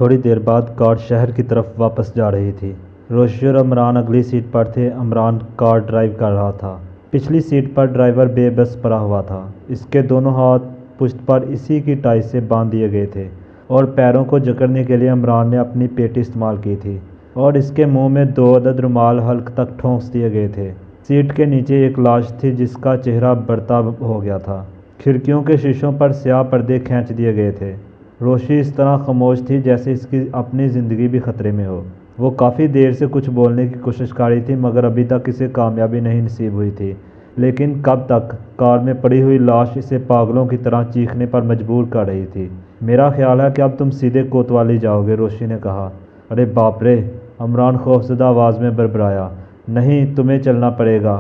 تھوڑی دیر بعد کار شہر کی طرف واپس جا رہی تھی۔ روشی اور عمران اگلی سیٹ پر تھے۔ عمران کار ڈرائیو کر رہا تھا۔ پچھلی سیٹ پر ڈرائیور بے بس پڑا ہوا تھا۔ اس کے دونوں ہاتھ پشت پر اسی کی ٹائی سے باندھ دیے گئے تھے اور پیروں کو جکڑنے کے لیے عمران نے اپنی پیٹی استعمال کی تھی اور اس کے منہ میں 2 عدد رومال حلق تک ٹھونس دیے گئے تھے۔ سیٹ کے نیچے ایک لاش تھی جس کا چہرہ برتا ہو گیا تھا۔ کھڑکیوں کے شیشوں پر سیاہ پردے کھینچ دیے گئے تھے۔ روشی اس طرح خاموش تھی جیسے اس کی اپنی زندگی بھی خطرے میں ہو۔ وہ کافی دیر سے کچھ بولنے کی کوشش کر رہی تھی مگر ابھی تک اسے کامیابی نہیں نصیب ہوئی تھی۔ لیکن کب تک؟ کار میں پڑی ہوئی لاش اسے پاگلوں کی طرح چیخنے پر مجبور کر رہی تھی۔ میرا خیال ہے کہ اب تم سیدھے کوتوالی جاؤ گے، روشی نے کہا۔ ارے باپ رے! عمران خوفزدہ آواز میں بڑبڑایا۔ نہیں، تمہیں چلنا پڑے گا۔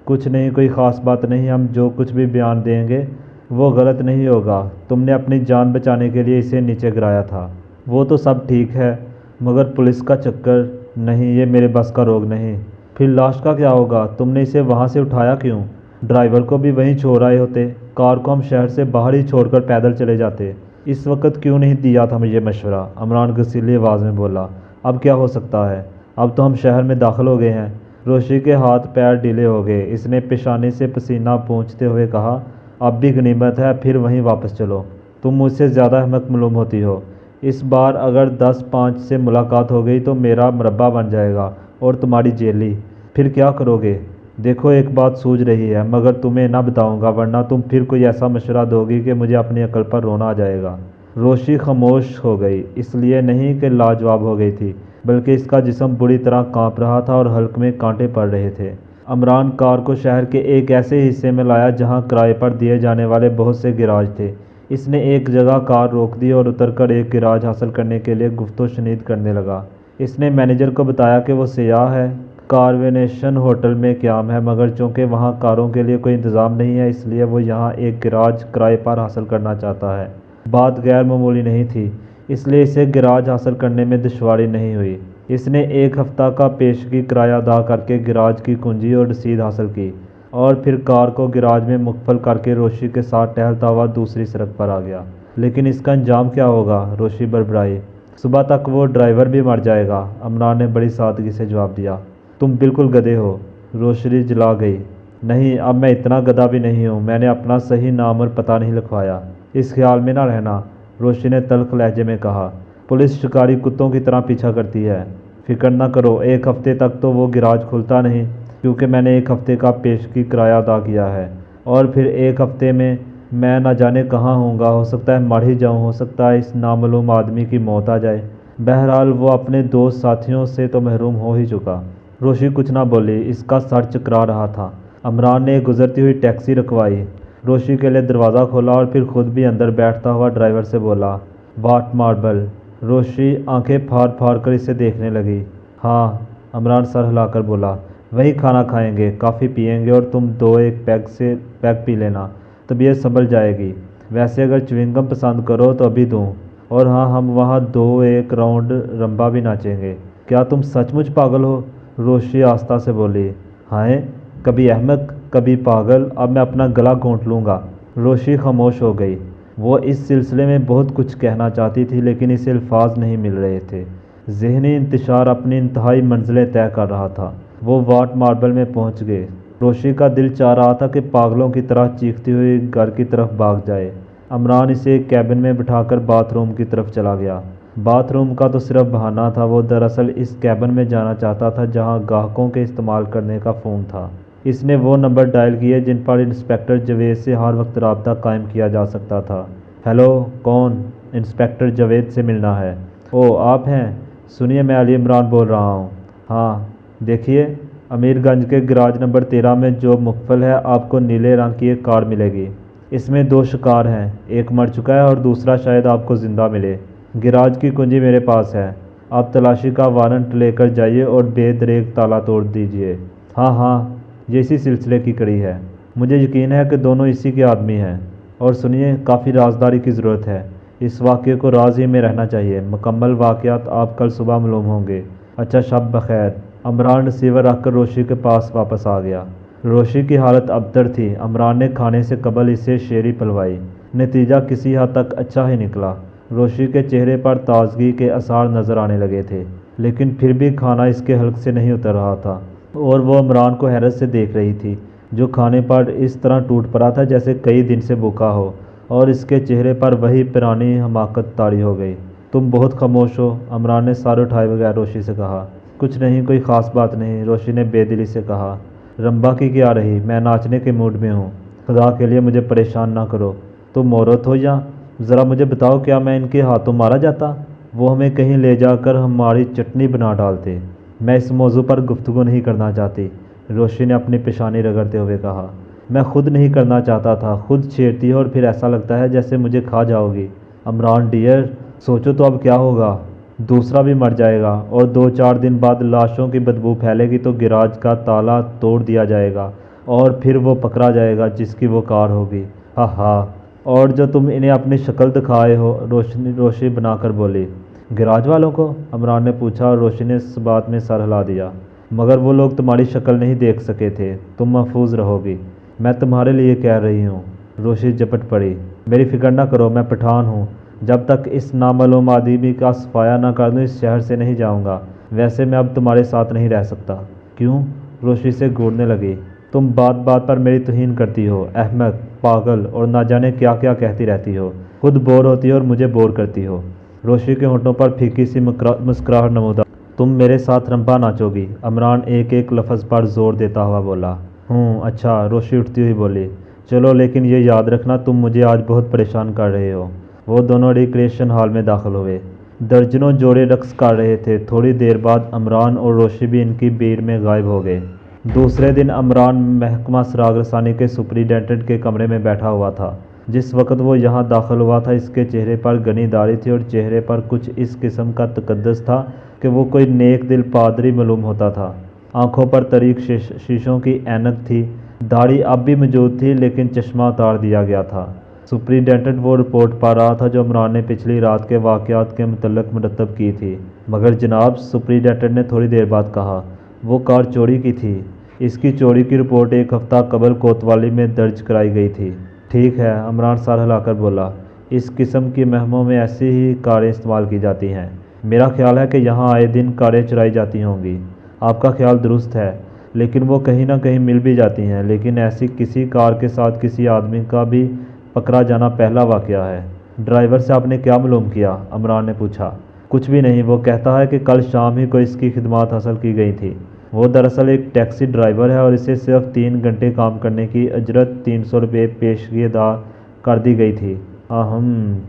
کچھ نہیں، کوئی خاص بات نہیں، ہم جو کچھ بھی بیان دیں گے وہ غلط نہیں ہوگا۔ تم نے اپنی جان بچانے کے لیے اسے نیچے گرایا تھا۔ وہ تو سب ٹھیک ہے مگر پولیس کا چکر، نہیں، یہ میرے بس کا روگ نہیں۔ پھر لاش کا کیا ہوگا؟ تم نے اسے وہاں سے اٹھایا کیوں؟ ڈرائیور کو بھی وہیں چھوڑ آئے ہوتے۔ کار کو ہم شہر سے باہر ہی چھوڑ کر پیدل چلے جاتے۔ اس وقت کیوں نہیں دیا تھا مجھے مشورہ؟ عمران غصیلی آواز میں بولا۔ اب کیا ہو سکتا ہے؟ اب تو ہم شہر میں داخل ہو گئے ہیں۔ روشی کے ہاتھ پیر ڈھیلے ہو گئے۔ اس نے پیشانی سے پسینہ پونچھتے ہوئے کہا، اب بھی غنیمت ہے، پھر وہیں واپس چلو۔ تم مجھ سے زیادہ احمق معلوم ہوتی ہو۔ اس بار اگر 10-5 سے ملاقات ہو گئی تو میرا مربع بن جائے گا اور تمہاری جیلی۔ پھر کیا کرو گے؟ دیکھو، ایک بات سوجھ رہی ہے مگر تمہیں نہ بتاؤں گا ورنہ تم پھر کوئی ایسا مشورہ دو گی کہ مجھے اپنی عقل پر رونا آ جائے گا۔ روشی خاموش ہو گئی، اس لیے نہیں کہ لاجواب ہو گئی تھی بلکہ اس کا جسم بری طرح کانپ رہا تھا اور حلق میں کانٹے پڑ رہے تھے۔ عمران کار کو شہر کے ایک ایسے حصے میں لایا جہاں کرائے پر دیے جانے والے بہت سے گیراج تھے۔ اس نے ایک جگہ کار روک دی اور اتر کر ایک گیراج حاصل کرنے کے لیے گفت و شنید کرنے لگا۔ اس نے مینیجر کو بتایا کہ وہ سیاح ہے، کاروینیشن ہوٹل میں قیام ہے مگر چونکہ وہاں کاروں کے لیے کوئی انتظام نہیں ہے اس لیے وہ یہاں ایک گیراج کرائے پر حاصل کرنا چاہتا ہے۔ بات غیر معمولی نہیں تھی، اس لیے اسے گیراج حاصل کرنے میں دشواری نہیں ہوئی۔ اس نے 1 ہفتہ کا پیشگی کرایہ ادا کر کے گیراج کی کنجی اور رسید حاصل کی اور پھر کار کو گیراج میں مقفل کر کے روشی کے ساتھ ٹہلتا ہوا دوسری سڑک پر آ گیا۔ لیکن اس کا انجام کیا ہوگا؟ روشی بڑبڑائی۔ صبح تک وہ ڈرائیور بھی مر جائے گا، عمران نے بڑی سادگی سے جواب دیا۔ تم بالکل گدھے ہو، روشی جلا گئی۔ نہیں، اب میں اتنا گدھا بھی نہیں ہوں، میں نے اپنا صحیح نام اور پتہ نہیں لکھوایا۔ اس خیال میں نہ رہنا، روشی نے تلخ لہجے میں کہا۔ پولیس شکاری کتوں کی طرح پیچھا کرتی ہے۔ فکر نہ کرو، 1 ہفتے تک تو وہ گیراج کھلتا نہیں کیونکہ میں نے 1 ہفتے کا پیشگی کرایہ ادا کیا ہے اور پھر 1 ہفتے میں میں نہ جانے کہاں ہوں گا، ہو سکتا ہے مر ہی جاؤں، ہو سکتا ہے اس نامعلوم آدمی کی موت آ جائے۔ بہرحال وہ اپنے دوست ساتھیوں سے تو محروم ہو ہی چکا۔ روشی کچھ نہ بولی، اس کا سر چکرا رہا تھا۔ عمران نے ایک گزرتی ہوئی ٹیکسی رکھوائی، روشی کے لیے دروازہ کھولا اور پھر خود بھی اندر بیٹھتا ہوا ڈرائیور سے بولا، واٹ ماربل؟ روشی آنکھیں پھاڑ پھاڑ کر اسے دیکھنے لگی۔ ہاں، عمران سر ہلا کر بولا، وہیں کھانا کھائیں گے، کافی پئیں گے اور تم 2-1 پیگ پی لینا، طبیعت سنبھل جائے گی۔ ویسے اگر چوئنگم پسند کرو تو ابھی دوں، اور ہاں، ہم وہاں 2-1 راؤنڈ رمبا بھی ناچیں گے۔ کیا تم سچ مچ پاگل ہو؟ روشی آہستہ سے بولی۔ ہائے، کبھی احمق، کبھی پاگل، اب میں اپنا گلا گھونٹ لوں گا۔ روشی خاموش ہو گئی۔ وہ اس سلسلے میں بہت کچھ کہنا چاہتی تھی لیکن اسے الفاظ نہیں مل رہے تھے۔ ذہنی انتشار اپنی انتہائی منزلیں طے کر رہا تھا۔ وہ واٹ ماربل میں پہنچ گئے۔ روشی کا دل چاہ رہا تھا کہ پاگلوں کی طرح چیختی ہوئی گھر کی طرف بھاگ جائے۔ عمران اسے ایک کیبن میں بٹھا کر باتھ روم کی طرف چلا گیا۔ باتھ روم کا تو صرف بہانہ تھا، وہ دراصل اس کیبن میں جانا چاہتا تھا جہاں گاہکوں کے استعمال کرنے کا فون تھا۔ اس نے وہ نمبر ڈائل کیے جن پر انسپکٹر جاوید سے ہر وقت رابطہ قائم کیا جا سکتا تھا۔ ہیلو، کون؟ انسپکٹر جاوید سے ملنا ہے۔ او، آپ ہیں؟ سنیے، میں علی عمران بول رہا ہوں۔ ہاں، دیکھیے، امیر گنج کے گراج نمبر 13 میں جو مقفل ہے، آپ کو نیلے رنگ کی ایک کار ملے گی۔ اس میں 2 شکار ہیں، ایک مر چکا ہے اور دوسرا شاید آپ کو زندہ ملے۔ گراج کی کنجی میرے پاس ہے، آپ تلاشی کا وارنٹ لے کر جائیے اور بے دریغ تالا توڑ دیجیے۔ ہاں ہاں، یہ اسی سلسلے کی کڑی ہے، مجھے یقین ہے کہ دونوں اسی کے آدمی ہیں۔ اور سنیے، کافی رازداری کی ضرورت ہے، اس واقعے کو راز ہی میں رہنا چاہیے، مکمل واقعات آپ کل صبح معلوم ہوں گے۔ اچھا، شب بخیر۔ عمران ریسیور رکھ کر روشی کے پاس واپس آ گیا۔ روشی کی حالت ابتر تھی۔ عمران نے کھانے سے قبل اسے شیری پلوائی، نتیجہ کسی حد تک اچھا ہی نکلا۔ روشی کے چہرے پر تازگی کے آثار نظر آنے لگے تھے، لیکن پھر بھی کھانا اس کے حلق سے نہیں اتر رہا تھا، اور وہ عمران کو حیرت سے دیکھ رہی تھی، جو کھانے پر اس طرح ٹوٹ پڑا تھا جیسے کئی دن سے بھوکا ہو، اور اس کے چہرے پر وہی پرانی حماقت طاری ہو گئی۔ تم بہت خاموش ہو، عمران نے سر اٹھائے بغیر روشی سے کہا۔ کچھ نہیں، کوئی خاص بات نہیں، روشی نے بے دلی سے کہا۔ رمبا کی کیا رہی؟ میں ناچنے کے موڈ میں ہوں، خدا کے لیے مجھے پریشان نہ کرو۔ تم عورت ہو یا ذرا مجھے بتاؤ، کیا میں ان کے ہاتھوں مارا جاتا؟ وہ ہمیں کہیں لے جا کر ہماری چٹنی بنا ڈالتے۔ میں اس موضوع پر گفتگو نہیں کرنا چاہتی، روشی نے اپنی پیشانی رگڑتے ہوئے کہا۔ میں خود نہیں کرنا چاہتا تھا، خود چھیڑتی ہو اور پھر ایسا لگتا ہے جیسے مجھے کھا جاؤ گی۔ عمران ڈیئر، سوچو تو اب کیا ہوگا؟ دوسرا بھی مر جائے گا، اور 2-4 دن بعد لاشوں کی بدبو پھیلے گی تو گراج کا تالا توڑ دیا جائے گا، اور پھر وہ پکڑا جائے گا جس کی وہ کار ہوگی۔ ہاں ہاں، اور جو تم انہیں اپنی شکل دکھائے ہو، روشی بنا کر بولی۔ گراج والوں کو؟ عمران نے پوچھا، اور روشی نے اس بات میں سر ہلا دیا۔ مگر وہ لوگ تمہاری شکل نہیں دیکھ سکے تھے، تم محفوظ رہو گی۔ میں تمہارے لیے کہہ رہی ہوں۔ روشی جھپٹ پڑی۔ میری فکر نہ کرو، میں پٹھان ہوں، جب تک اس نامعلوم آدمی کا صفایا نہ کر دوں اس شہر سے نہیں جاؤں گا۔ ویسے میں اب تمہارے ساتھ نہیں رہ سکتا۔ کیوں؟ روشی سے گھورنے لگی۔ تم بات بات پر میری توہین کرتی ہو، احمق، پاگل، اور نہ جانے کیا کیا کہتی رہتی ہو۔ خود بور ہوتی ہو اور مجھے بور کرتی ہو۔ روشی کے ہونٹوں پر پھیکی سی مسکراہٹ نمودار۔ تم میرے ساتھ رمبا ناچو گی؟ عمران ایک ایک لفظ پر زور دیتا ہوا بولا۔ اچھا، روشی اٹھتی ہوئی بولی۔ چلو، لیکن یہ یاد رکھنا تم مجھے آج بہت پریشان کر رہے ہو۔ وہ دونوں ریکریشن ہال میں داخل ہوئے۔ درجنوں جوڑے رقص کر رہے تھے۔ تھوڑی دیر بعد عمران اور روشی بھی ان کی بھیڑ میں غائب ہو گئے۔ دوسرے دن عمران محکمہ سراغ رسانی کے سپرنٹینڈنٹ کے کمرے میں بیٹھا ہوا تھا۔ جس وقت وہ یہاں داخل ہوا تھا اس کے چہرے پر گھنی داڑھی تھی، اور چہرے پر کچھ اس قسم کا تقدس تھا کہ وہ کوئی نیک دل پادری معلوم ہوتا تھا۔ آنکھوں پر طریق شیشوں کی اینک تھی۔ داڑھی اب بھی موجود تھی، لیکن چشمہ اتار دیا گیا تھا۔ سپرنٹینڈنٹ وہ رپورٹ پا رہا تھا جو عمران نے پچھلی رات کے واقعات کے متعلق مرتب کی تھی۔ مگر جناب، سپرنٹینڈنٹ نے تھوڑی دیر بعد کہا، وہ کار چوری کی تھی۔ اس کی چوری کی رپورٹ 1 ہفتہ قبل کوتوالی میں درج کرائی گئی تھی۔ ٹھیک ہے، عمران سر ہلا کر بولا۔ اس قسم کی مہموں میں ایسی ہی کاریں استعمال کی جاتی ہیں۔ میرا خیال ہے کہ یہاں آئے دن کاریں چرائی جاتی ہوں گی۔ آپ کا خیال درست ہے، لیکن وہ کہیں نہ کہیں مل بھی جاتی ہیں۔ لیکن ایسی کسی کار کے ساتھ کسی آدمی کا بھی پکڑا جانا پہلا واقعہ ہے۔ ڈرائیور سے آپ نے کیا معلوم کیا؟ عمران نے پوچھا۔ کچھ بھی نہیں، وہ کہتا ہے کہ کل شام ہی کو اس کی خدمات حاصل کی گئی تھی۔ وہ دراصل ایک ٹیکسی ڈرائیور ہے، اور اسے صرف 3 گھنٹے کام کرنے کی اجرت 300 روپے پیشگی ادا کر دی گئی تھی۔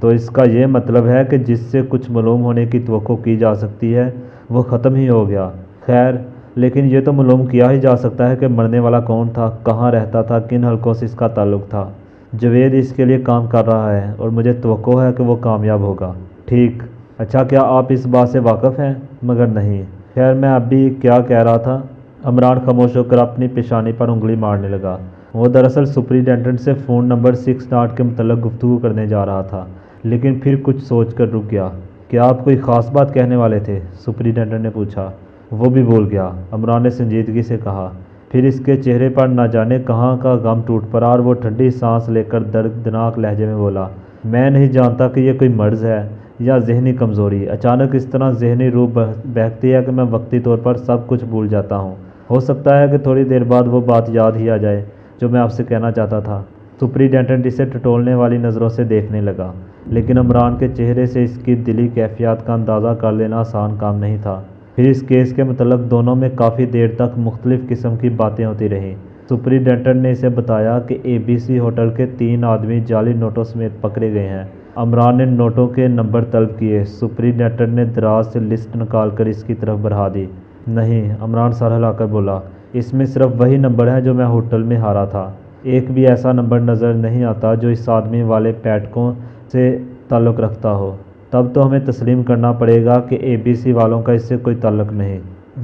تو اس کا یہ مطلب ہے کہ جس سے کچھ معلوم ہونے کی توقع کی جا سکتی ہے وہ ختم ہی ہو گیا۔ خیر، لیکن یہ تو معلوم کیا ہی جا سکتا ہے کہ مرنے والا کون تھا، کہاں رہتا تھا، کن حلقوں سے اس کا تعلق تھا۔ جاوید اس کے لیے کام کر رہا ہے، اور مجھے توقع ہے کہ وہ کامیاب ہوگا۔ ٹھیک، اچھا، کیا آپ اس بات سے واقف ہیں؟ مگر نہیں۔ خیر، میں اب بھی کیا کہہ رہا تھا؟ عمران خاموش ہو کر اپنی پیشانی پر انگلی مارنے لگا۔ وہ دراصل سپرنٹینڈنٹ سے فون نمبر 60 کے متعلق گفتگو کرنے جا رہا تھا، لیکن پھر کچھ سوچ کر رک گیا۔ کیا آپ کوئی خاص بات کہنے والے تھے؟ سپرنٹینڈنٹ نے پوچھا۔ وہ بھی بھول گیا، عمران نے سنجیدگی سے کہا۔ پھر اس کے چہرے پر نہ جانے کہاں کا غم ٹوٹ پڑا، اور وہ ٹھنڈی سانس لے کر دردناک لہجے میں بولا، میں نہیں جانتا کہ یہ کوئی مرض ہے یا ذہنی کمزوری۔ اچانک اس طرح ذہنی روح بہکتی ہے کہ میں وقتی طور پر سب کچھ بھول جاتا ہوں۔ ہو سکتا ہے کہ تھوڑی دیر بعد وہ بات یاد ہی آ جائے جو میں آپ سے کہنا چاہتا تھا۔ سپرنٹینڈنٹ اسے ٹٹولنے والی نظروں سے دیکھنے لگا، لیکن عمران کے چہرے سے اس کی دلی کیفیات کا اندازہ کر لینا آسان کام نہیں تھا۔ پھر اس کیس کے متعلق دونوں میں کافی دیر تک مختلف قسم کی باتیں ہوتی رہیں۔ سپرنٹینڈنٹ نے اسے بتایا کہ ABC ہوٹل کے 3 آدمی جعلی نوٹوں سمیت پکڑے گئے ہیں۔ عمران نے نوٹوں کے نمبر طلب کیے۔ سپرنٹینڈنٹ نے دراز سے لسٹ نکال کر اس کی طرف بڑھا دی۔ نہیں، عمران سر ہلا کر بولا، اس میں صرف وہی نمبر ہیں جو میں ہوٹل میں ہارا تھا۔ ایک بھی ایسا نمبر نظر نہیں آتا جو اس آدمی والے پیٹکوں سے تعلق رکھتا ہو۔ تب تو ہمیں تسلیم کرنا پڑے گا کہ ABC والوں کا اس سے کوئی تعلق نہیں۔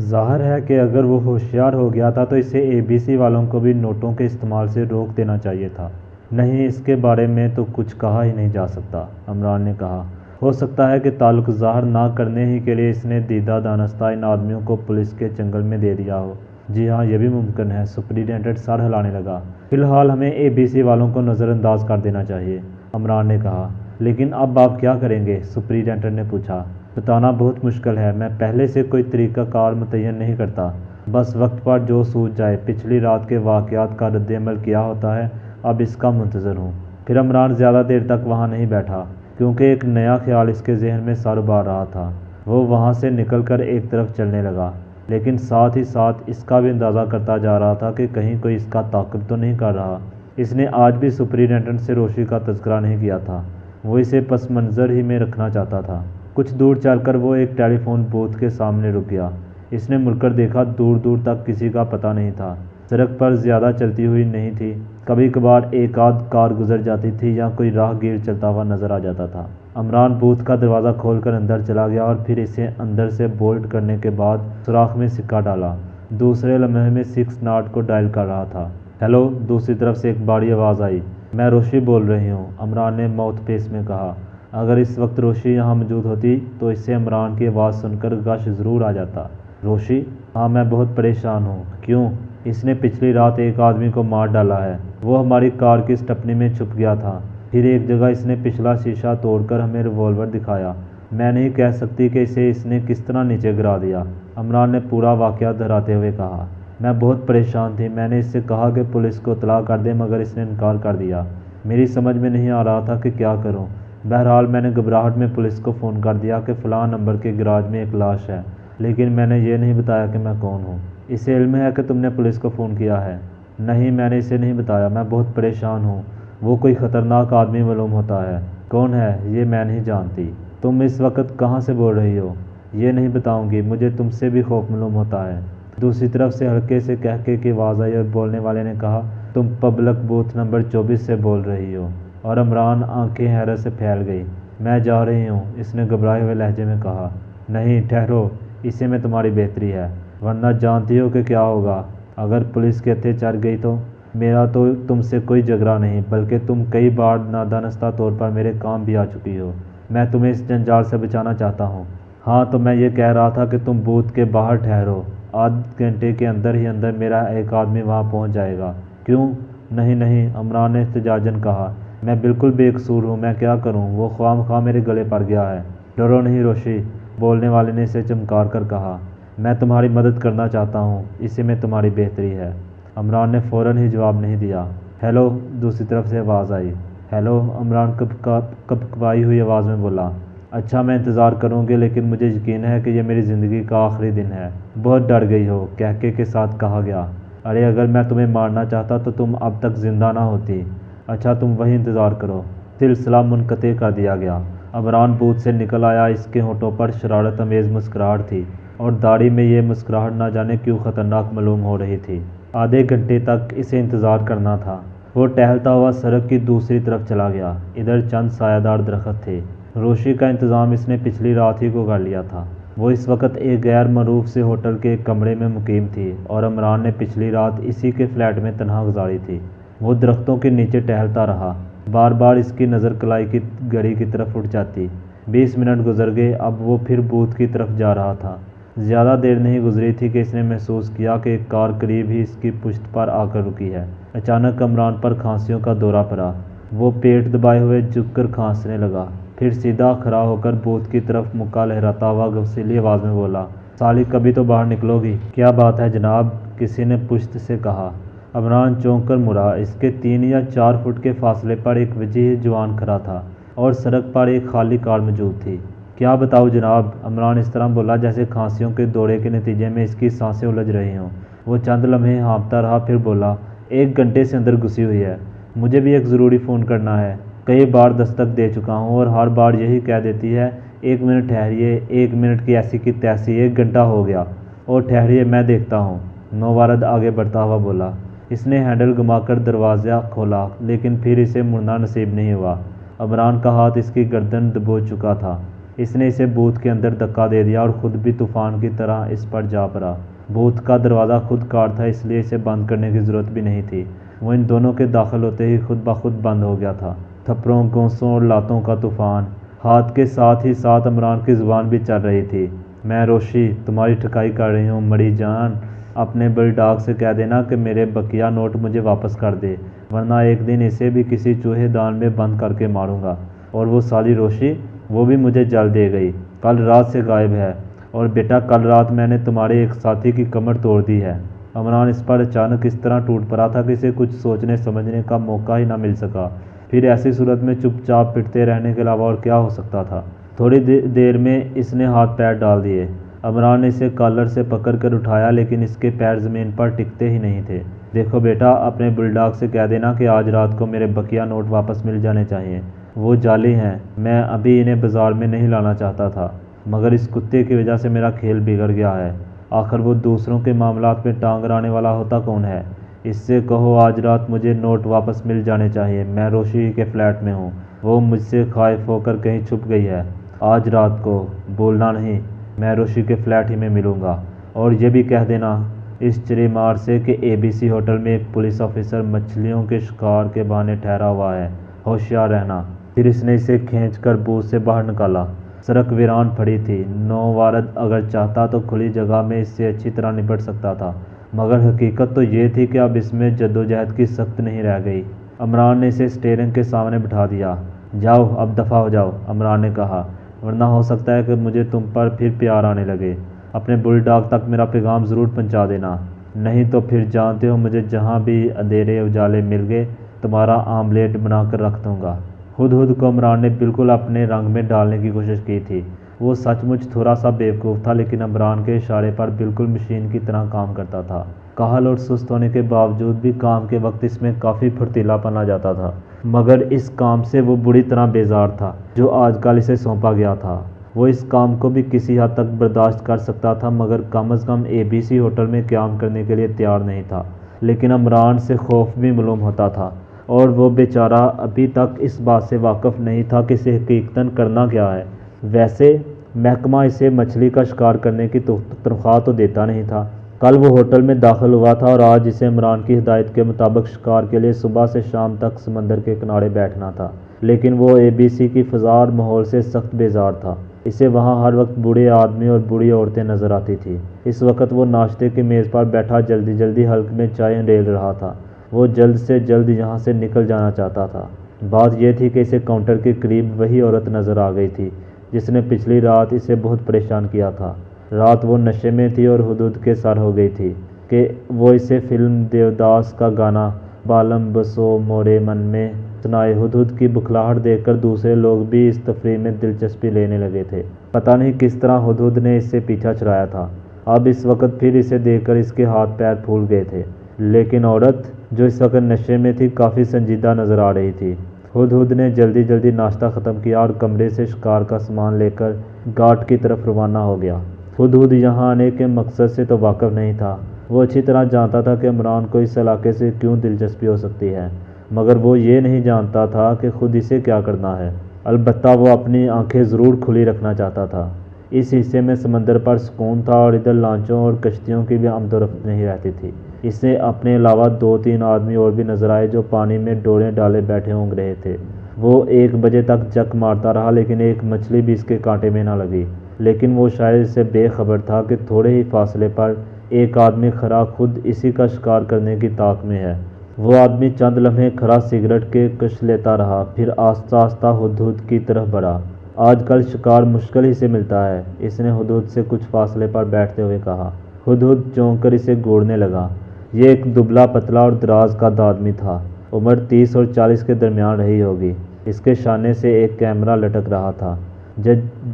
ظاہر ہے کہ اگر وہ ہوشیار ہو گیا تھا تو اسے ABC والوں کو بھی نوٹوں کے استعمال سے روک دینا چاہیے تھا۔ نہیں، اس کے بارے میں تو کچھ کہا ہی نہیں جا سکتا، عمران نے کہا۔ ہو سکتا ہے کہ تعلق ظاہر نہ کرنے ہی کے لیے اس نے دیدہ دانستہ ان آدمیوں کو پولیس کے چنگل میں دے دیا ہو۔ جی ہاں، یہ بھی ممکن ہے۔ سپرنٹینڈنٹ سر ہلانے لگا۔ فی الحال ہمیں ABC والوں کو نظر انداز کر دینا چاہیے، عمران نے کہا۔ لیکن اب آپ کیا کریں گے؟ سپرنٹینڈنٹ نے پوچھا۔ بتانا بہت مشکل ہے، میں پہلے سے کوئی طریقہ کار متعین نہیں کرتا، بس وقت پر جو سوچ جائے۔ پچھلی رات کے واقعات کا رد عمل کیا ہوتا ہے، اب اس کا منتظر ہوں۔ پھر عمران زیادہ دیر تک وہاں نہیں بیٹھا، کیونکہ ایک نیا خیال اس کے ذہن میں سر بار رہا تھا۔ وہ وہاں سے نکل کر ایک طرف چلنے لگا، لیکن ساتھ ہی ساتھ اس کا بھی اندازہ کرتا جا رہا تھا کہ کہیں کوئی اس کا تعاقب تو نہیں کر رہا۔ اس نے آج بھی سپرنٹینڈنٹ سے روشی کا تذکرہ نہیں کیا تھا، وہ اسے پس منظر ہی میں رکھنا چاہتا تھا۔ کچھ دور چل کر وہ ایک ٹیلی فون بوتھ کے سامنے رک گیا۔ اس نے مڑ کر دیکھا، دور دور تک کسی کا پتہ نہیں تھا۔ سڑک پر زیادہ چلتی ہوئی نہیں تھی، کبھی کبھار ایک آدھ کار گزر جاتی تھی یا کوئی راہ گیر چلتا ہوا نظر آ جاتا تھا۔ عمران بوتھ کا دروازہ کھول کر اندر چلا گیا اور پھر اسے اندر سے بولٹ کرنے کے بعد سوراخ میں سکہ ڈالا۔ دوسرے لمحے میں 6 کو ڈائل کر رہا تھا۔ ہیلو، دوسری طرف سے ایک باری آواز آئی۔ میں روشی بول رہی ہوں، عمران نے ماؤتھ پیس میں کہا۔ اگر اس وقت روشی یہاں موجود ہوتی تو اسے عمران کی آواز سن کر غش ضرور آ جاتا۔ روشی؟ ہاں، میں بہت پریشان ہوں۔ کیوں؟ اس نے پچھلی رات ایک آدمی کو مار ڈالا ہے، وہ ہماری کار کی اسٹپنی میں چھپ گیا تھا۔ پھر ایک جگہ اس نے پچھلا شیشہ توڑ کر ہمیں ریوالور دکھایا۔ میں نہیں کہہ سکتی کہ اسے اس نے کس طرح نیچے گرا دیا، عمران نے پورا واقعہ دہراتے ہوئے کہا۔ میں بہت پریشان تھی، میں نے اس سے کہا کہ پولیس کو اطلاع کر دے، مگر اس نے انکار کر دیا۔ میری سمجھ میں نہیں آ رہا تھا کہ کیا کروں۔ بہرحال میں نے گھبراہٹ میں پولیس کو فون کر دیا کہ فلاں نمبر کے گراج میں ایک لاش ہے، لیکن میں نے یہ نہیں بتایا کہ میں کون ہوں۔ اسے علم ہے کہ تم نے پولیس کو فون کیا ہے؟ نہیں، میں نے اسے نہیں بتایا، میں بہت پریشان ہوں۔ وہ کوئی خطرناک آدمی معلوم ہوتا ہے۔ کون ہے؟ یہ میں نہیں جانتی۔ تم اس وقت کہاں سے بول رہی ہو؟ یہ نہیں بتاؤں گی، مجھے تم سے بھی خوف معلوم ہوتا ہے۔ دوسری طرف سے ہلکے سے کہکے کی آواز آئی اور بولنے والے نے کہا، تم پبلک بوتھ نمبر 24 سے بول رہی ہو؟ اور عمران آنکھیں حیرت سے پھیل گئی۔ میں جا رہی ہوں، اس نے گھبرائے ہوئے لہجے میں کہا۔ نہیں، ٹھہرو، اسی میں تمہاری بہتری ہے، ورنہ جانتی ہو کہ کیا ہوگا اگر پولیس کے ہتھے چڑھ گئی تو؟ میرا تو تم سے کوئی جھگڑا نہیں، بلکہ تم کئی بار نادانستہ طور پر میرے کام بھی آ چکی ہو۔ میں تمہیں اس جنجال سے بچانا چاہتا ہوں۔ ہاں، تو میں یہ کہہ رہا تھا کہ تم بوتھ کے باہر ٹھہرو، آدھ گھنٹے کے اندر ہی اندر میرا ایک آدمی وہاں پہنچ جائے گا۔ کیوں؟ نہیں نہیں، عمران نے احتجاجاً کہا، میں بالکل بے قصور ہوں، میں کیا کروں؟ وہ خواہ مخواہ میرے گلے پڑ گیا ہے۔ ڈرو نہیں روشی، بولنے والے نے اسے چمکار کر کہا، میں تمہاری مدد کرنا چاہتا ہوں، اسی میں تمہاری بہتری ہے۔ عمران نے فوراً ہی جواب نہیں دیا۔ ہیلو، دوسری طرف سے آواز آئی۔ ہیلو، عمران کپکپائی ہوئی آواز میں بولا۔ اچھا، میں انتظار کروں گی، لیکن مجھے یقین ہے کہ یہ میری زندگی کا آخری دن ہے۔ بہت ڈر گئی ہو، کہکے کے ساتھ کہا گیا۔ ارے اگر میں تمہیں مارنا چاہتا تو تم اب تک زندہ نہ ہوتی۔ اچھا، تم وہیں انتظار کرو۔ سلسلہ منقطع کر دیا گیا۔ عمران بوتھ سے نکل آیا، اس کے ہونٹوں پر شرارت انگیز مسکراہٹ تھی، اور داڑھی میں یہ مسکراہٹ نہ جانے کیوں خطرناک معلوم ہو رہی تھی۔ آدھے گھنٹے تک اسے انتظار کرنا تھا۔ وہ ٹہلتا ہوا سڑک کی دوسری طرف چلا گیا۔ ادھر چند سایہ دار درخت تھے۔ روشی کا انتظام اس نے پچھلی رات ہی کو کر لیا تھا۔ وہ اس وقت ایک غیر معروف سے ہوٹل کے ایک کمرے میں مقیم تھی، اور عمران نے پچھلی رات اسی کے فلیٹ میں تنہا گزاری تھی۔ وہ درختوں کے نیچے ٹہلتا رہا۔ بار بار اس کی نظر کلائی کی گھڑی کی طرف اٹھ جاتی۔ 20 منٹ گزر گئے، اب وہ پھر بوتھ کی طرف جا رہا تھا۔ زیادہ دیر نہیں گزری تھی کہ اس نے محسوس کیا کہ ایک کار قریب ہی اس کی پشت پر آ کر رکی ہے۔ اچانک عمران پر کھانسیوں کا دورہ پڑا۔ وہ پیٹ دبائے ہوئے جھک کر کھانسنے لگا، پھر سیدھا کھڑا ہو کر بوتھ کی طرف مکہ لہراتا ہوا غصیلی آواز میں بولا، سالی کبھی تو باہر نکلو گی؟ کیا بات ہے جناب؟ کسی نے پشت سے کہا۔ عمران چونک کر مڑا۔ اس کے 3 یا 4 فٹ کے فاصلے پر ایک وجیح جوان کھڑا تھا، اور سڑک پر ایک خالی کار موجود تھی۔ کیا بتاؤ جناب؟ عمران اس طرح بولا جیسے کھانسیوں کے دورے کے نتیجے میں اس کی سانسیں الجھ رہی ہوں۔ وہ چند لمحے ہانپتا رہا، پھر بولا، 1 گھنٹے سے اندر گھسی ہوئی ہے۔ مجھے بھی ایک ضروری فون کرنا ہے۔ کئی بار دستک دے چکا ہوں، اور ہر بار یہی کہہ دیتی ہے، 1 منٹ ٹھہریے۔ 1 منٹ کی ایسی کی تیسی، 1 گھنٹہ ہو گیا۔ اور ٹھہریے، میں دیکھتا ہوں۔ نوارد آگے بڑھتا ہوا بولا۔ اس نے ہینڈل گھما کر دروازہ کھولا، لیکن پھر اسے مڑنا نصیب نہیں ہوا۔ عمران کا ہاتھ اس کی گردن دبوچ چکا تھا۔ اس نے اسے بوتھ کے اندر دھکا دے دیا اور خود بھی طوفان کی طرح اس پر جا پڑا۔ بوتھ کا دروازہ خود کار تھا، اس لیے اسے بند کرنے کی ضرورت بھی نہیں تھی۔ وہ ان دونوں کے داخل ہوتے ہی خود بخود بند ہو گیا تھا۔ تھپڑوں، گونسوں اور لاتوں کا طوفان۔ ہاتھ کے ساتھ ہی ساتھ عمران کی زبان بھی چل رہی تھی۔ میں روشی، تمہاری ٹھکائی کر رہی ہوں، مڑی جان۔ اپنے بل ڈاگ سے کہہ دینا کہ میرے بقیہ نوٹ مجھے واپس کر دے، ورنہ ایک دن اسے بھی کسی چوہے دان میں بند کر کے ماروں گا۔ اور وہ سالی روشی، وہ بھی مجھے جل دے گئی، کل رات سے غائب ہے۔ اور بیٹا کل رات میں نے تمہارے ایک ساتھی کی کمر توڑ دی ہے۔ عمران اس پر اچانک اس طرح ٹوٹ پڑا تھا کہ اسے کچھ سوچنے سمجھنے کا موقع ہی نہ مل سکا۔ پھر ایسی صورت میں چپ چاپ پٹتے رہنے کے علاوہ اور کیا ہو سکتا تھا؟ تھوڑی دیر میں اس نے ہاتھ پیر ڈال دیے۔ عمران نے اسے کالر سے پکڑ کر اٹھایا لیکن اس کے پیر زمین پر ٹکتے ہی نہیں تھے۔ دیکھو بیٹا، اپنے بلڈاگ سے کہہ دینا کہ آج رات کو میرے بقیہ نوٹ واپس مل جانے چاہیے۔ وہ جعلی ہیں، میں ابھی انہیں بازار میں نہیں لانا چاہتا تھا، مگر اس کتے کی وجہ سے میرا کھیل بگڑ گیا ہے۔ آخر وہ دوسروں کے معاملات میں ٹانگ اڑانے والا ہوتا کون ہے؟ اس سے کہو آج رات مجھے نوٹ واپس مل جانے چاہیے۔ میں روشی کے فلیٹ میں ہوں، وہ مجھ سے خائف ہو کر کہیں چھپ گئی ہے۔ آج رات کو بولنا نہیں، میں روشی کے فلیٹ ہی میں ملوں گا۔ اور یہ بھی کہہ دینا اس چریمار سے کہ ABC ہوٹل میں ایک پولیس آفیسر مچھلیوں کے شکار کے بہانے ٹھہرا ہوا ہے، ہوشیار رہنا۔ پھر اس نے اسے کھینچ کر بوتھ سے باہر نکالا۔ سڑک ویران پڑی تھی۔ نووارد اگر چاہتا تو کھلی جگہ میں اس سے اچھی طرح نپٹ سکتا تھا، مگر حقیقت تو یہ تھی کہ اب اس میں جدوجہد کی سخت نہیں رہ گئی۔ عمران نے اسے اسٹیئرنگ کے سامنے بٹھا دیا۔ جاؤ اب دفع ہو جاؤ، عمران نے کہا، ورنہ ہو سکتا ہے کہ مجھے تم پر پھر پیار آنے لگے۔ اپنے بل ڈاگ تک میرا پیغام ضرور پہنچا دینا، نہیں تو پھر جانتے ہو مجھے جہاں بھی اندھیرے اجالے مل گئے تمہارا آملیٹ بنا کر رکھ دوں گا۔ ہدہد کو عمران نے بالکل اپنے رنگ میں ڈالنے کی کوشش کی تھی۔ وہ سچ مچ تھوڑا سا بیوقوف تھا لیکن عمران کے اشارے پر بالکل مشین کی طرح کام کرتا تھا۔ کاہل اور سست ہونے کے باوجود بھی کام کے وقت اس میں کافی پھرتیلا پن آ جاتا تھا، مگر اس کام سے وہ بری طرح بیزار تھا جو آج کل اسے سونپا گیا تھا۔ وہ اس کام کو بھی کسی حد تک برداشت کر سکتا تھا مگر کم از کم ABC ہوٹل میں قیام کرنے کے لیے تیار نہیں تھا۔ لیکن عمران سے خوف بھی معلوم ہوتا تھا اور وہ بیچارہ ابھی تک اس بات سے واقف نہیں تھا کہ اسے حقیقتاً کرنا کیا ہے۔ ویسے محکمہ اسے مچھلی کا شکار کرنے کی تنخواہ تو دیتا نہیں تھا۔ کل وہ ہوٹل میں داخل ہوا تھا اور آج اسے عمران کی ہدایت کے مطابق شکار کے لیے صبح سے شام تک سمندر کے کنارے بیٹھنا تھا، لیکن وہ ABC کی فضا اور ماحول سے سخت بیزار تھا۔ اسے وہاں ہر وقت بوڑھے آدمی اور بوڑھی عورتیں نظر آتی تھی۔ اس وقت وہ ناشتے کی میز پر بیٹھا جلدی جلدی حلق میں چائے ڈیل رہا تھا۔ وہ جلد سے جلد یہاں سے نکل جانا چاہتا تھا۔ بات یہ تھی کہ اسے کاؤنٹر کے قریب وہی عورت نظر آ گئی تھی جس نے پچھلی رات اسے بہت پریشان کیا تھا۔ رات وہ نشے میں تھی اور ہدہد کے سر ہو گئی تھی کہ وہ اسے فلم دیوداس کا گانا بالم بسو مورے من میں سنائے۔ ہدہد کی بکھلاہٹ دیکھ کر دوسرے لوگ بھی اس تفریح میں دلچسپی لینے لگے تھے۔ پتہ نہیں کس طرح ہدہد نے اس سے پیچھا چھڑایا تھا۔ اب اس وقت پھر اسے دیکھ کر اس کے ہاتھ پیر پھول گئے تھے، لیکن عورت جو اس وقت نشے میں تھی کافی سنجیدہ نظر آ رہی تھی۔ ہدہد نے جلدی جلدی ناشتہ ختم کیا اور کمرے سے شکار کا سامان لے کر گھاٹ کی طرف روانہ ہو گیا۔ ہدہد یہاں آنے کے مقصد سے تو واقف نہیں تھا۔ وہ اچھی طرح جانتا تھا کہ عمران کو اس علاقے سے کیوں دلچسپی ہو سکتی ہے، مگر وہ یہ نہیں جانتا تھا کہ خود اسے کیا کرنا ہے۔ البتہ وہ اپنی آنکھیں ضرور کھلی رکھنا چاہتا تھا۔ اس حصے میں سمندر پر سکون تھا اور ادھر لانچوں اور کشتیوں کی بھی آمد و رفت نہیں رہتی تھی۔ اسے اپنے علاوہ 2-3 آدمی اور بھی نظر آئے جو پانی میں ڈوریں ڈالے بیٹھے ہونگ رہے تھے۔ وہ 1 بجے تک جک مارتا رہا لیکن ایک مچھلی بھی اس کے کانٹے میں نہ لگی، لیکن وہ شاید اس سے بے خبر تھا کہ تھوڑے ہی فاصلے پر ایک آدمی کھڑا خود اسی کا شکار کرنے کی طاق میں ہے۔ وہ آدمی چند لمحے کھڑا سگریٹ کے کش لیتا رہا، پھر آہستہ آہستہ ہدہد کی طرف بڑھا۔ آج کل شکار مشکل ہی سے ملتا ہے، اس نے ہدہد سے کچھ فاصلے پر بیٹھتے ہوئے کہا۔ ہدہد چونک کر اسے گھورنے لگا۔ یہ ایک دبلا پتلا اور دراز قد آدمی تھا، عمر 30 اور 40 کے درمیان رہی ہوگی۔ اس کے شانے سے ایک کیمرہ لٹک رہا تھا۔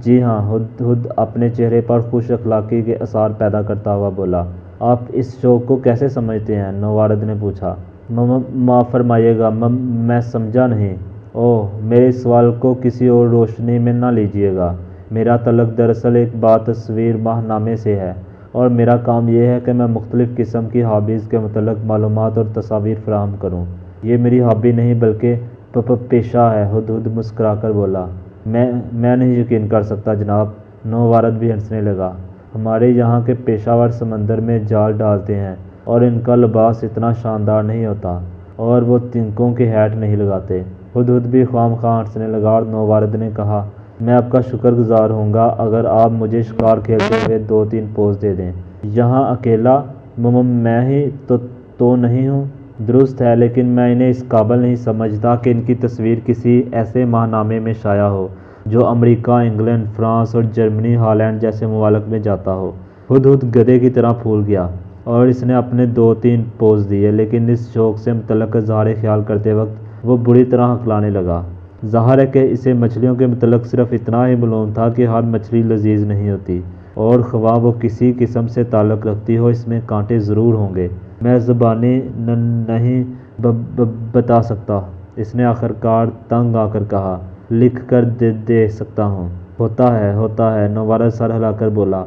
جی ہاں، ہدہد اپنے چہرے پر خوش اخلاقی کے آثار پیدا کرتا ہوا بولا۔ آپ اس شوق کو کیسے سمجھتے ہیں؟ نووارد نے پوچھا۔ معاف فرمائیے گا، میں سمجھا نہیں۔ اوہ، میرے سوال کو کسی اور روشنی میں نہ لیجیے گا۔ میرا تعلق دراصل ایک تصویر ماہ نامے سے ہے اور میرا کام یہ ہے کہ میں مختلف قسم کی ہابیز کے متعلق معلومات اور تصاویر فراہم کروں۔ یہ میری ہابی نہیں بلکہ پیشہ ہے، ہدہد مسکرا کر بولا۔ میں نہیں یقین کر سکتا جناب، نووارد بھی ہنسنے لگا۔ ہمارے یہاں کے پیشہ ور سمندر میں جال ڈالتے ہیں اور ان کا لباس اتنا شاندار نہیں ہوتا اور وہ تنکوں کے ہیٹ نہیں لگاتے۔ ہدہد بھی خواہ مخواہ ہنسنے لگا اور نووارد نے کہا، میں آپ کا شکر گزار ہوں گا اگر آپ مجھے شکار کھیلتے ہوئے 2-3 پوز دے دیں۔ یہاں اکیلا میں ہی تو نہیں ہوں، درست ہے، لیکن میں انہیں اس قابل نہیں سمجھتا کہ ان کی تصویر کسی ایسے ماہنامے میں شائع ہو جو امریکہ، انگلینڈ، فرانس اور جرمنی، ہالینڈ جیسے ممالک میں جاتا ہو۔ ہدہد گدھے کی طرح پھول گیا اور اس نے اپنے 2-3 پوز دیے، لیکن اس شوق سے متعلق اظہار خیال کرتے وقت وہ بری طرح ہکلانے لگا۔ ظاہر ہے کہ اسے مچھلیوں کے متعلق صرف اتنا ہی معلوم تھا کہ ہر مچھلی لذیذ نہیں ہوتی، اور خواہ وہ کسی قسم سے تعلق رکھتی ہو، اس میں کانٹے ضرور ہوں گے۔ میں زبانی نہیں بتا سکتا، اس نے آخرکار تنگ آ کر کہا۔ لکھ کر دے سکتا ہوں۔ ہوتا ہے، نوورد سر ہلا کر بولا۔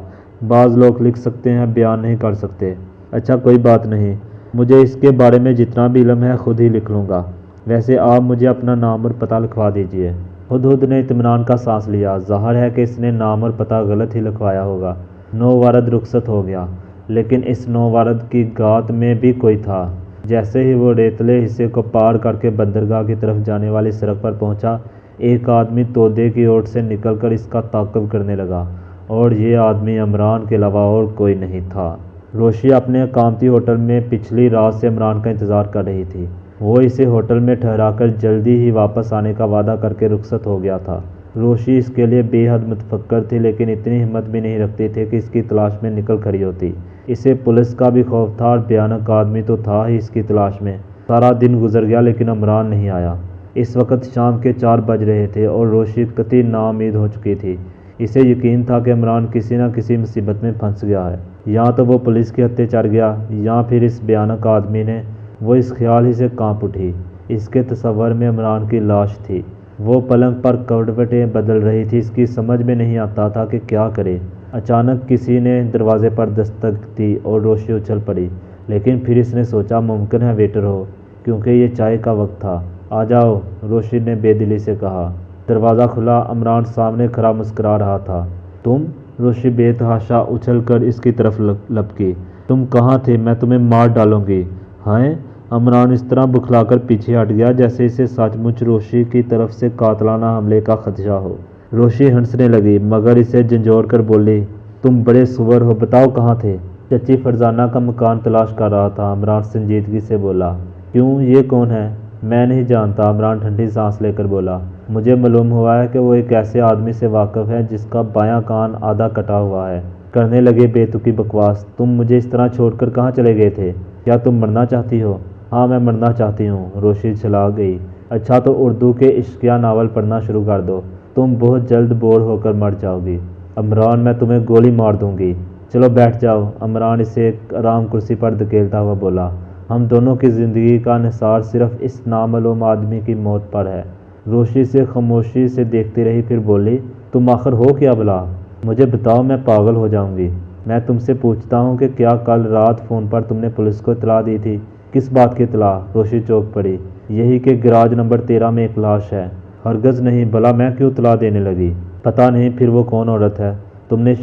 بعض لوگ لکھ سکتے ہیں، بیان نہیں کر سکتے۔ اچھا کوئی بات نہیں، مجھے اس کے بارے میں جتنا بھی علم ہے خود ہی لکھ لوں گا۔ ویسے آپ مجھے اپنا نام اور پتہ لکھوا دیجئے۔ ہدہد نے اطمینان کا سانس لیا۔ ظاہر ہے کہ اس نے نام اور پتہ غلط ہی لکھوایا ہوگا۔ نوورد رخصت ہو گیا، لیکن اس نوورد کی گات میں بھی کوئی تھا۔ جیسے ہی وہ ریتلے حصے کو پار کر کے بندرگاہ کی طرف جانے والی سڑک پر پہنچا، ایک آدمی تودے کی اوٹ سے نکل کر اس کا تعاقب کرنے لگا، اور یہ آدمی عمران کے علاوہ اور کوئی نہیں تھا۔ روشی اپنے اقامتی ہوٹل میں پچھلی رات سے عمران کا انتظار کر رہی تھی۔ وہ اسے ہوٹل میں ٹھہرا کر جلدی ہی واپس آنے کا وعدہ کر کے رخصت ہو گیا تھا۔ روشی اس کے لیے بے حد متفکر تھی، لیکن اتنی ہمت بھی نہیں رکھتی تھی کہ اس کی تلاش میں نکل کھڑی ہوتی۔ اسے پولیس کا بھی خوف تھا، اور بھیانک آدمی تو تھا ہی اس کی تلاش میں۔ سارا دن گزر گیا لیکن عمران نہیں آیا۔ اس وقت شام کے 4 بج رہے تھے اور روشی قطعی نا امید ہو چکی تھی۔ اسے یقین تھا کہ عمران کسی نہ کسی مصیبت میں پھنس گیا ہے، یا تو وہ پولیس کے ہتھے چڑھ گیا، یا پھر اس بھیانک آدمی نے۔ وہ اس خیال ہی سے کانپ اٹھی۔ اس کے تصور میں عمران کی لاش تھی۔ وہ پلنگ پر کروٹیں بدل رہی تھی، اس کی سمجھ میں نہیں آتا تھا کہ کیا کرے۔ اچانک کسی نے دروازے پر دستک دی اور روشی اچھل پڑی، لیکن پھر اس نے سوچا ممکن ہے ویٹر ہو، کیونکہ یہ چائے کا وقت تھا۔ آ جاؤ، روشی نے بے دلی سے کہا۔ دروازہ کھلا، عمران سامنے کھڑا مسکرا رہا تھا۔ تم؟ روشی بے تحاشا اچھل کر اس کی طرف لپکی۔ تم کہاں تھے؟ میں تمہیں مار ڈالوں گی۔ ہائے! عمران اس طرح بکھلا کر پیچھے ہٹ گیا جیسے اسے سچ مچ روشی کی طرف سے قاتلانہ حملے کا خدشہ ہو۔ روشی ہنسنے لگی، مگر اسے جھنجھوڑ کر بولی، تم بڑے سور ہو، بتاؤ کہاں تھے؟ چچی فرزانہ کا مکان تلاش کر رہا تھا، عمران سنجیدگی سے بولا۔ کیوں، یہ کون ہے؟ میں نہیں جانتا، عمران ٹھنڈی سانس لے کر بولا۔ مجھے معلوم ہوا ہے کہ وہ ایک ایسے آدمی سے واقف ہے جس کا بایاں کان آدھا کٹا ہوا ہے۔ کرنے لگے بے تکی بکواس۔ تم مجھے اس طرح چھوڑ کر کہاں چلے گئے تھے؟ کیا تم مرنا چاہتی ہو؟ ہاں میں مرنا چاہتی ہوں، روشی چھلا گئی۔ اچھا تو اردو کے عشقیہ ناول پڑھنا شروع کر دو، تم بہت جلد بور ہو کر مر جاؤ گی۔ عمران میں تمہیں گولی مار دوں گی۔ چلو بیٹھ جاؤ، عمران اسے ایک آرام کرسی پر دھکیلتا ہوا بولا۔ ہم دونوں کی زندگی کا انحصار صرف اس نامعلوم آدمی کی موت پر ہے۔ روشی اسے خاموشی سے دیکھتی رہی، پھر بولی، تم آخر ہو کیا بلا؟ مجھے بتاؤ، میں پاگل ہو جاؤں گی۔ میں تم سے پوچھتا ہوں کہ کیا کل رات فون پر تم نے پولیس کو اطلاع دی تھی؟ کس بات کی اطلاع؟ روشی چونک پڑی۔ یہی کہ گراج نمبر 13 میں ایک لاش ہے۔ ہرگز نہیں، بھلا میں کیوں اطلاع دینے لگی؟ پتہ نہیں، پھر وہ کون عورت ہے؟ تم نے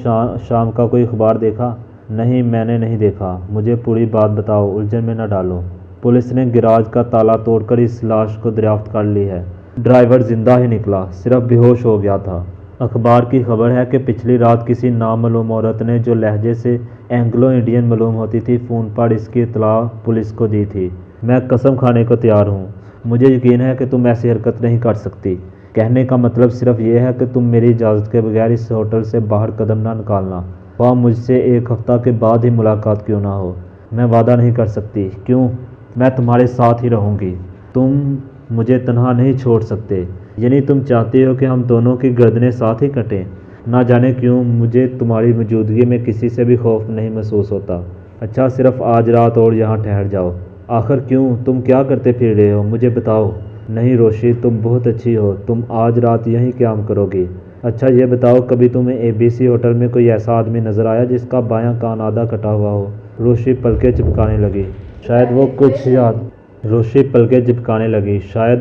شام کا کوئی اخبار دیکھا؟ نہیں، میں نے نہیں دیکھا۔ مجھے پوری بات بتاؤ، الجھن میں نہ ڈالو۔ پولیس نے گراج کا تالا توڑ کر اس لاش کو دریافت کر لی ہے۔ ڈرائیور زندہ ہی نکلا، صرف بے ہوش ہو گیا تھا۔ اخبار کی خبر ہے کہ پچھلی رات کسی نامعلوم عورت نے، جو لہجے سے اینگلو انڈین معلوم ہوتی تھی، فون پر اس کی اطلاع پولیس کو دی تھی۔ میں قسم کھانے کو تیار ہوں، مجھے یقین ہے کہ تم ایسی حرکت نہیں کر سکتی۔ کہنے کا مطلب صرف یہ ہے کہ تم میری اجازت کے بغیر اس ہوٹل سے باہر قدم نہ نکالنا، خواہ مجھ سے 1 ہفتہ کے بعد ہی ملاقات کیوں نہ ہو۔ میں وعدہ نہیں کر سکتی۔ کیوں؟ میں تمہارے ساتھ ہی رہوں گی۔ تم مجھے تنہا نہیں چھوڑ سکتے، یعنی تم چاہتے ہو کہ ہم دونوں کی گردنیں ساتھ ہی کٹیں؟ نہ جانے کیوں مجھے تمہاری موجودگی میں کسی سے بھی خوف نہیں محسوس ہوتا۔ اچھا، صرف آج رات اور یہاں ٹھہر جاؤ۔ آخر کیوں؟ تم کیا کرتے پھر رہے ہو، مجھے بتاؤ۔ نہیں روشی، تم بہت اچھی ہو، تم آج رات یہیں قیام کرو گی۔ اچھا یہ بتاؤ، کبھی تمہیں ABC ہوٹل میں کوئی ایسا آدمی نظر آیا جس کا بایاں کان آدھا کٹا ہوا ہو؟ روشی پلکیں چپکانے لگی۔ شاید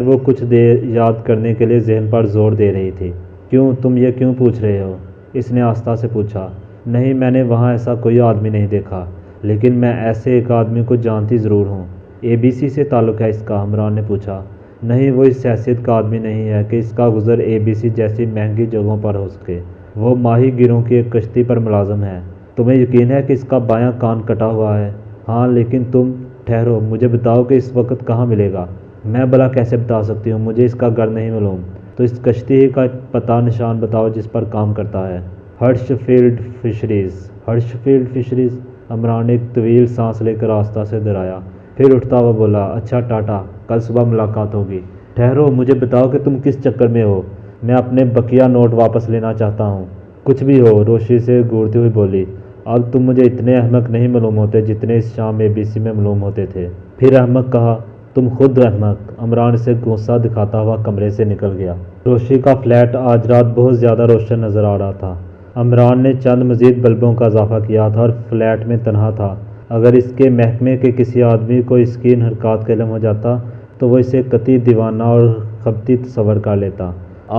وہ کچھ دیر یاد کرنے کے لیے ذہن پر زور دے رہی تھی۔ کیوں، تم یہ کیوں پوچھ رہے ہو؟ اس نے آہستہ سے پوچھا۔ نہیں، میں نے وہاں ایسا کوئی آدمی نہیں دیکھا، لیکن میں ایسے ایک آدمی کو جانتی ضرور ہوں۔ ABC سے تعلق ہے اس کا؟ عمران نے پوچھا۔ نہیں، وہ اس حیثیت کا آدمی نہیں ہے کہ اس کا گزر ABC جیسی مہنگی جگہوں پر ہو سکے۔ وہ ماہی گیروں کی ایک کشتی پر ملازم ہے۔ تمہیں یقین ہے کہ اس کا بایاں کان کٹا ہوا ہے؟ ہاں، لیکن تم ٹھہرو، مجھے بتاؤ کہ اس وقت کہاں ملے گا۔ میں بھلا کیسے بتا سکتی ہوں، مجھے اس کا گھر نہیں معلوم۔ تو اس کشتی کا پتہ نشان بتاؤ جس پر کام کرتا ہے۔ Harsh field fisheries. Harsh field fisheries? Imran نے ایک طویل سانس لے کر آہستہ سے دہرایا، پھر اٹھتا ہوا بولا، اچھا ٹاٹا، کل صبح ملاقات ہوگی۔ ٹھہرو، مجھے بتاؤ کہ تم کس چکر میں ہو۔ میں اپنے بقیہ نوٹ واپس لینا چاہتا ہوں۔ کچھ بھی ہو، روشی سے گھورتی ہوئی بولی، اب تم مجھے اتنے احمق نہیں معلوم ہوتے جتنے اس شام ABC میں معلوم ہوتے تھے۔ پھر احمق کہا، تم خود احمق۔ عمران سے غصہ دکھاتا ہوا کمرے سے نکل گیا۔ روشی کا فلیٹ آج رات بہت زیادہ روشن نظر آ رہا تھا۔ عمران نے چند مزید بلبوں کا اضافہ کیا تھا اور فلیٹ میں تنہا تھا۔ اگر اس کے محکمے کے کسی آدمی کو اس کی ان حرکات کا علم ہو جاتا تو وہ اسے قطعی دیوانہ اور خبطی تصور کر لیتا۔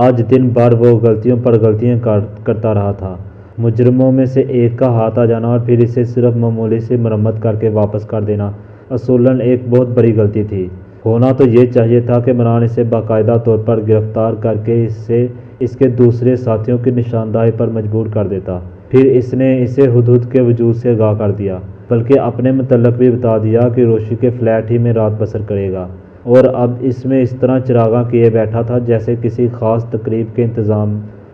آج دن بھر وہ غلطیوں پر غلطیاں کرتا رہا تھا۔ مجرموں میں سے ایک کا ہاتھ آ جانا اور پھر اسے صرف معمولی سی مرمت کر کے واپس کر دینا اصولاً ایک بہت بڑی غلطی تھی۔ ہونا تو یہ چاہیے تھا کہ عمران اسے باقاعدہ طور پر گرفتار کر کے اس کے دوسرے ساتھیوں کی نشاندہی پر مجبور کر دیتا۔ پھر اس نے اسے ہدہد کے وجود سے آگاہ کر دیا، بلکہ اپنے متعلق بھی بتا دیا کہ روشی کے فلیٹ ہی میں رات بسر کرے گا، اور اب اس میں اس طرح چراغاں کیے بیٹھا تھا جیسے کسی خاص تقریب کے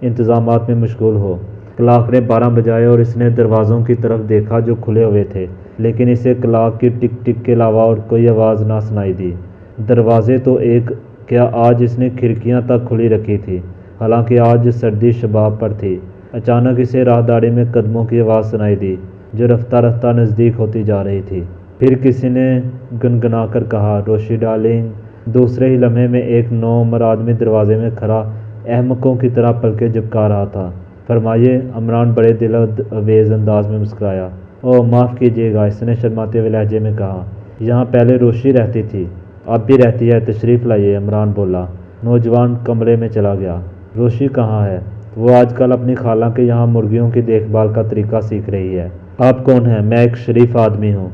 انتظامات میں مشغول ہو۔ کلاک نے 12 بجائے اور اس نے دروازوں کی طرف دیکھا جو کھلے ہوئے تھے، لیکن اسے کلاک کی ٹک ٹک کے علاوہ اور کوئی آواز نہ سنائی دی۔ دروازے تو کیا آج اس نے کھڑکیاں تک کھلی رکھی تھی، حالانکہ آج سردی شباب پر تھی۔ اچانک اسے راہداری میں قدموں کی آواز سنائی دی جو رفتہ رفتہ نزدیک ہوتی جا رہی تھی۔ پھر کسی نے گنگنا کر کہا، روشی ڈارلنگ۔ دوسرے ہی لمحے میں ایک نوعمر آدمی دروازے میں کھڑا احمقوں کی طرح پلکیں جھپکا رہا تھا۔ فرمائیے، عمران بڑے دل آویز انداز میں مسکرایا۔ اوہ معاف کیجیے گا، اس نے شرماتے ہوئے لہجے میں کہا، یہاں پہلے روشی رہتی تھی، اب بھی رہتی ہے، تشریف لائیے۔ عمران بولا۔ نوجوان کمرے میں چلا گیا۔ روشی کہاں ہے؟ وہ آج کل اپنی خالہ کے یہاں مرغیوں کی دیکھ بھال کا طریقہ سیکھ رہی ہے۔ آپ کون ہیں؟ میں ایک شریف آدمی ہوں۔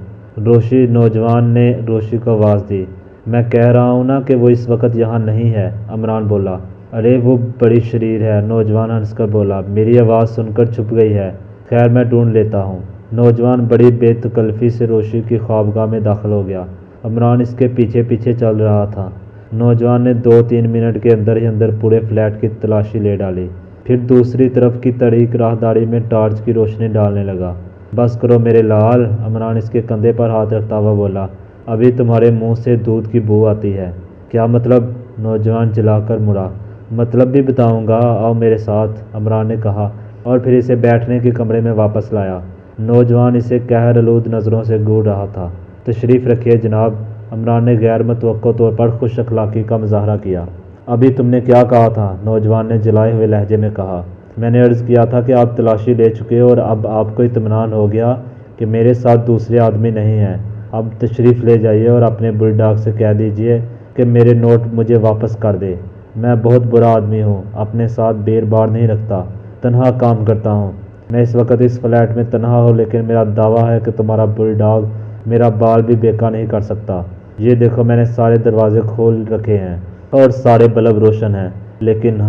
نوجوان نے روشی کو آواز دی۔ میں کہہ رہا ہوں نا کہ وہ اس وقت یہاں نہیں ہے، عمران بولا۔ ارے وہ بڑی شریر ہے، نوجوان ہنس کر بولا، میری آواز سن کر چھپ گئی ہے، خیر میں ڈھونڈ لیتا ہوں۔ نوجوان بڑی بے تکلفی سے روشی کی خوابگاہ میں داخل ہو گیا۔ عمران اس کے پیچھے پیچھے چل رہا تھا۔ نوجوان نے 2-3 منٹ کے اندر ہی اندر پورے فلیٹ کی تلاشی لے ڈالی، پھر دوسری طرف کی تاریک راہداری میں ٹارچ کی روشنی ڈالنے لگا۔ بس کرو میرے لال، عمران اس کے کندھے پر ہاتھ رکھتا ہوا بولا، ابھی تمہارے منہ سے دودھ کی بو آتی ہے۔ کیا مطلب؟ نوجوان جلا کر مڑا۔ مطلب بھی بتاؤں گا، آؤ میرے ساتھ، عمران نے کہا اور پھر اسے بیٹھنے کے کمرے میں واپس لایا۔ نوجوان اسے قہر آلود نظروں سے گھور رہا تھا۔ تشریف رکھیے جناب، عمران نے غیر متوقع طور پر خوش اخلاقی کا مظاہرہ کیا۔ ابھی تم نے کیا کہا تھا؟ نوجوان نے جلائے ہوئے لہجے میں کہا۔ میں نے عرض کیا تھا کہ آپ تلاشی لے چکے اور اب آپ کو اطمینان ہو گیا کہ میرے ساتھ دوسرے آدمی نہیں ہیں۔ اب تشریف لے جائیے اور اپنے بل ڈاگ سے کہہ دیجئے کہ میرے نوٹ مجھے واپس کر دے۔ میں بہت برا آدمی ہوں، اپنے ساتھ بیر بار نہیں رکھتا، تنہا کام کرتا ہوں۔ میں اس وقت اس فلیٹ میں تنہا ہوں، لیکن میرا دعویٰ ہے کہ تمہارا بل ڈاگ میرا بال بھی بیکا نہیں کر سکتا۔ یہ دیکھو، میں نے سارے دروازے کھول رکھے ہیں اور سارے بلب روشن ہیں، لیکن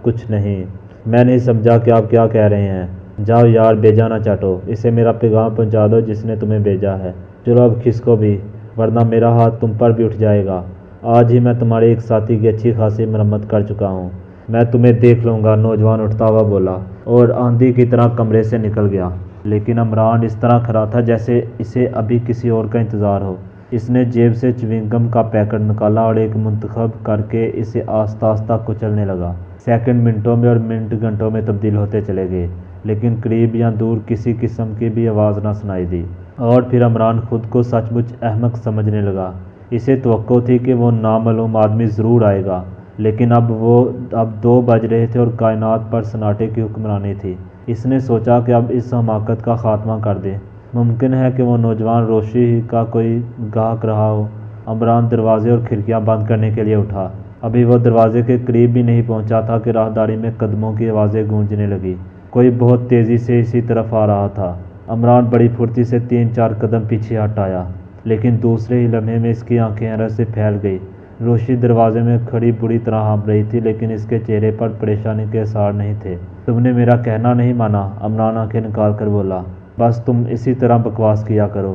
کچھ نہیں۔ میں نہیں سمجھا کہ آپ کیا کہہ رہے ہیں۔ جاؤ یار، بیجا نہ چاٹو، اسے میرا پیغام پہنچا دو جس نے تمہیں بھیجا ہے۔ چلو اب کھسکو بھی، ورنہ میرا ہاتھ تم پر بھی اٹھ جائے گا۔ آج ہی میں تمہارے ایک ساتھی کی اچھی خاصی مرمت کر چکا ہوں، میں تمہیں دیکھ لوں گا، نوجوان اٹھتا ہوا بولا اور آندھی کی طرح کمرے سے نکل گیا۔ لیکن عمران اس طرح کھڑا تھا جیسے اسے ابھی کسی اور کا انتظار ہو۔ اس نے جیب سے چوئنگم کا پیکٹ نکالا اور ایک منتخب کر کے اسے آہستہ آہستہ کچلنے لگا۔ سیکنڈ منٹوں میں اور منٹ گھنٹوں میں تبدیل ہوتے چلے گئے، لیکن قریب یا دور کسی قسم کی بھی آواز نہ سنائی دی، اور پھر عمران خود کو سچ مچ احمق سمجھنے لگا۔ اسے توقع تھی کہ وہ نامعلوم آدمی ضرور آئے گا، لیکن اب 2 بج رہے تھے اور کائنات پر سناٹے کی حکمرانی تھی۔ اس نے سوچا کہ اب اس حماقت کا خاتمہ کر دے۔ ممکن ہے کہ وہ نوجوان روشی ہی کا کوئی گاہک رہا ہو۔ عمران دروازے اور کھڑکیاں بند کرنے کے لیے اٹھا۔ ابھی وہ دروازے کے قریب بھی نہیں پہنچا تھا کہ راہداری میں قدموں کی آوازیں گونجنے لگی۔ کوئی بہت تیزی سے اسی طرف آ رہا تھا۔ عمران بڑی پھرتی سے 3-4 قدم پیچھے ہٹ آیا، لیکن دوسرے ہی لمحے میں اس کی آنکھیں حیرت سے پھیل گئی۔ روشی دروازے میں کھڑی بری طرح ہانپ رہی تھی، لیکن اس کے چہرے پر پریشانی کے آثار نہیں تھے۔ تم نے میرا کہنا نہیں مانا، عمران آنکھیں نکال کر بولا۔ بس تم اسی طرح بکواس کیا کرو۔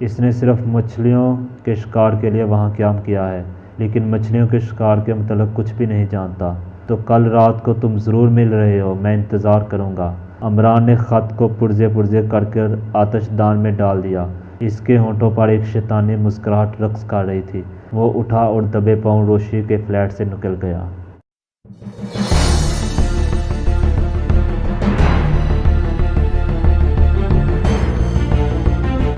اس نے صرف مچھلیوں کے شکار کے لیے وہاں قیام کیا ہے، لیکن مچھلیوں کے شکار کے متعلق کچھ بھی نہیں جانتا۔ تو کل رات کو تم ضرور مل رہے ہو، میں انتظار کروں گا۔ عمران نے خط کو پرزے پرزے کر کر آتش دان میں ڈال دیا۔ اس کے ہونٹوں پر ایک شیطانی مسکراہٹ رقص کر رہی تھی۔ وہ اٹھا اور دبے پاؤں روشی کے فلیٹ سے نکل گیا۔